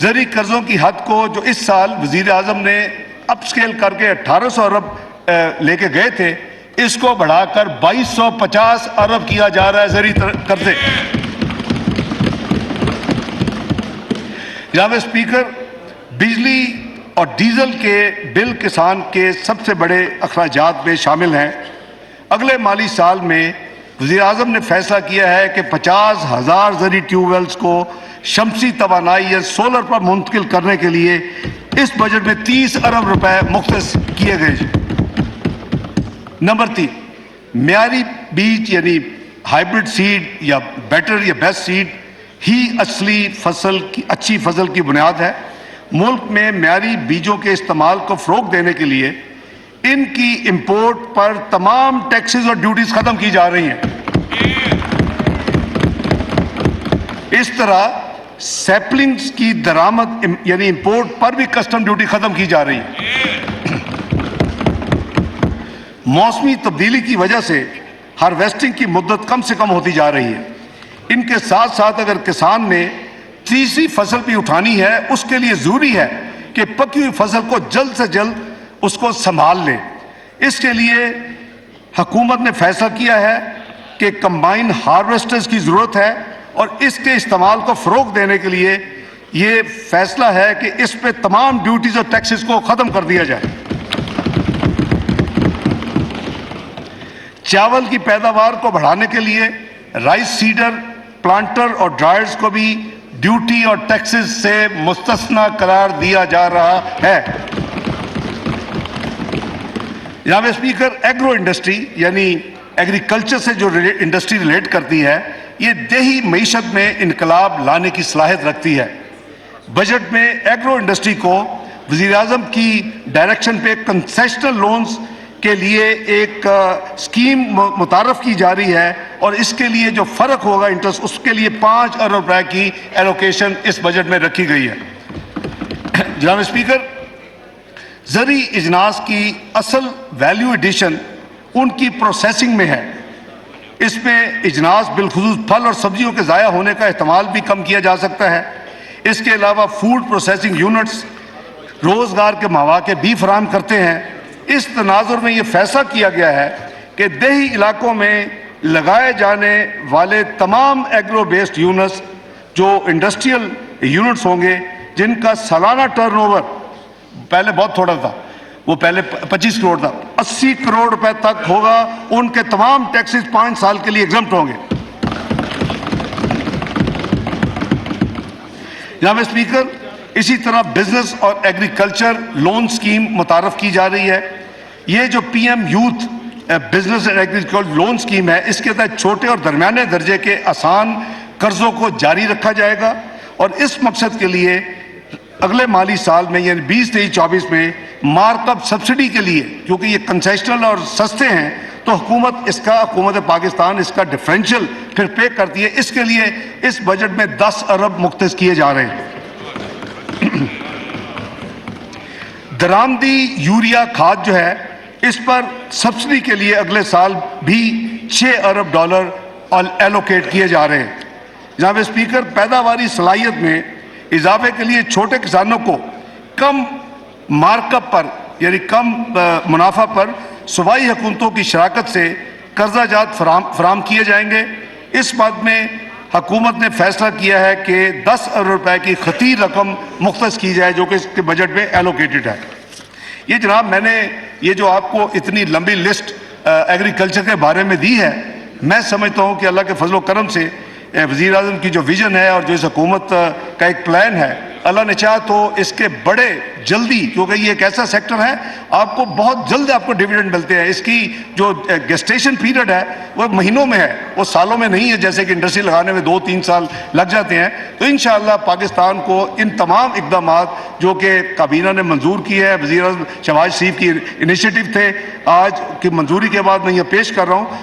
زرعی قرضوں کی حد کو جو اس سال وزیر اعظم نے اپ سکیل کر کے 1800 ارب لے کے گئے تھے، اس کو بڑھا کر 2250 ارب کیا جا رہا ہے زرعی قرضے۔ جناب اسپیکر، بجلی اور ڈیزل کے بل کسان کے سب سے بڑے اخراجات میں شامل ہیں۔ اگلے مالی سال میں وزیر اعظم نے فیصلہ کیا ہے کہ 50,000 زرعی ٹیوب ویلز کو شمسی توانائی یا سولر پر منتقل کرنے کے لیے اس بجٹ میں 30 ارب روپے مختص کیے گئے۔ نمبر 3، معیاری بیج یعنی ہائیبرڈ سیڈ یا بیٹر یا بیسٹ سیڈ ہی اچھی فصل کی بنیاد ہے۔ ملک میں معیاری بیجوں کے استعمال کو فروغ دینے کے لیے ان کی امپورٹ پر تمام ٹیکسز اور ڈیوٹیز ختم کی جا رہی ہیں۔ اس طرح سیپلنگز کی درآمد یعنی امپورٹ پر بھی کسٹم ڈیوٹی ختم کی جا رہی ہے۔ موسمی تبدیلی کی وجہ سے ہارویسٹنگ کی مدت کم سے کم ہوتی جا رہی ہے۔ ان کے ساتھ ساتھ اگر کسان نے تیسری فصل بھی اٹھانی ہے، اس کے لیے ضروری ہے کہ پکی ہوئی فصل کو جلد سے جلد اس کو سنبھال لے۔ اس کے لیے حکومت نے فیصلہ کیا ہے کہ کمبائن ہارویسٹرز کی ضرورت ہے، اور اس کے استعمال کو فروغ دینے کے لیے یہ فیصلہ ہے کہ اس پہ تمام ڈیوٹیز اور ٹیکسز کو ختم کر دیا جائے۔ چاول کی پیداوار کو بڑھانے کے لیے رائس سیڈر، پلانٹر اور ڈرائرز کو بھی ڈیوٹی اور ٹیکسز سے مستثنی قرار دیا جا رہا ہے۔ جناب اسپیکر، ایگرو انڈسٹری یعنی ایگریکلچر سے جو انڈسٹری ریلیٹ کرتی ہے، یہ دیہی معیشت میں انقلاب لانے کی صلاحیت رکھتی ہے۔ بجٹ میں ایگرو انڈسٹری کو وزیر اعظم کی ڈائریکشن پہ کنسیشنل لونز کے لیے ایک اسکیم متعارف کی جا رہی ہے، اور اس کے لیے جو فرق ہوگا انٹرسٹ، اس کے لیے 5 ارب روپے کی ایلوکیشن اس بجٹ میں رکھی گئی ہے۔ جناب اسپیکر، زرعی اجناس کی اصل ویلیو ایڈیشن ان کی پروسیسنگ میں ہے۔ اس میں اجناس بالخصوص پھل اور سبزیوں کے ضائع ہونے کا احتمال بھی کم کیا جا سکتا ہے۔ اس کے علاوہ فوڈ پروسیسنگ یونٹس روزگار کے مواقع بھی فراہم کرتے ہیں۔ اس تناظر میں یہ فیصلہ کیا گیا ہے کہ دیہی علاقوں میں لگائے جانے والے تمام ایگرو بیسڈ یونٹس جو انڈسٹریل یونٹس ہوں گے، جن کا سالانہ ٹرن اوور پہلے بہت تھوڑا تھا، وہ پہلے 25 کروڑ تھا، 80 کروڑ روپے تک ہوگا، ان کے تمام ٹیکسز 5 سال کے لیے ایگزمپٹ ہوں گے۔ جناب اسپیکر، اسی طرح بزنس اور ایگریکلچر لون سکیم متعارف کی جا رہی ہے۔ یہ جو P M youth business and agriculture loan scheme ہے، اس کے تحت چھوٹے اور درمیانے درجے کے آسان قرضوں کو جاری رکھا جائے گا، اور اس مقصد کے لیے اگلے مالی سال میں یعنی 23-24 میں مارک اپ سبسڈی کے لیے، کیونکہ یہ کنسیشنل اور سستے ہیں، تو حکومت پاکستان اس کا ڈفرینشیل پھر پے کرتی ہے۔ اس کے لیے اس بجٹ میں 10 ارب مختص کیے جا رہے ہیں۔ درآمدی یوریا کھاد جو ہے، اس پر سبسڈی کے لیے اگلے سال بھی 6 ارب ڈالر ایلوکیٹ کیے جا رہے ہیں۔ جناب اسپیکر، پیداواری صلاحیت میں اضافے کے لیے چھوٹے کسانوں کو کم مارک اپ پر یعنی کم منافع پر صوبائی حکومتوں کی شراکت سے قرضہ جات فراہم کیے جائیں گے۔ اس بات میں حکومت نے فیصلہ کیا ہے کہ 10 ارب روپے کی خطیر رقم مختص کی جائے، جو کہ اس کے بجٹ میں ایلوکیٹڈ ہے۔ یہ جناب میں نے یہ جو آپ کو اتنی لمبی لسٹ ایگریکلچر کے بارے میں دی ہے، میں سمجھتا ہوں کہ اللہ کے فضل و کرم سے وزیر اعظم کی جو ویژن ہے اور جو اس حکومت کا ایک پلان ہے، اللہ نے چاہا تو اس کے بڑے جلدی، کیونکہ یہ ایک ایسا سیکٹر ہے آپ کو بہت جلد آپ کو ڈیویڈنڈ ملتے ہیں۔ اس کی جو گیسٹیشن پیریڈ ہے وہ مہینوں میں ہے، وہ سالوں میں نہیں ہے، جیسے کہ انڈسٹری لگانے میں 2-3 سال لگ جاتے ہیں۔ تو انشاءاللہ پاکستان کو ان تمام اقدامات جو کہ کابینہ نے منظور کی ہے، وزیر اعظم شہباز شریف کی انیشیٹو تھے، آج کی منظوری کے بعد میں یہ پیش کر رہا ہوں،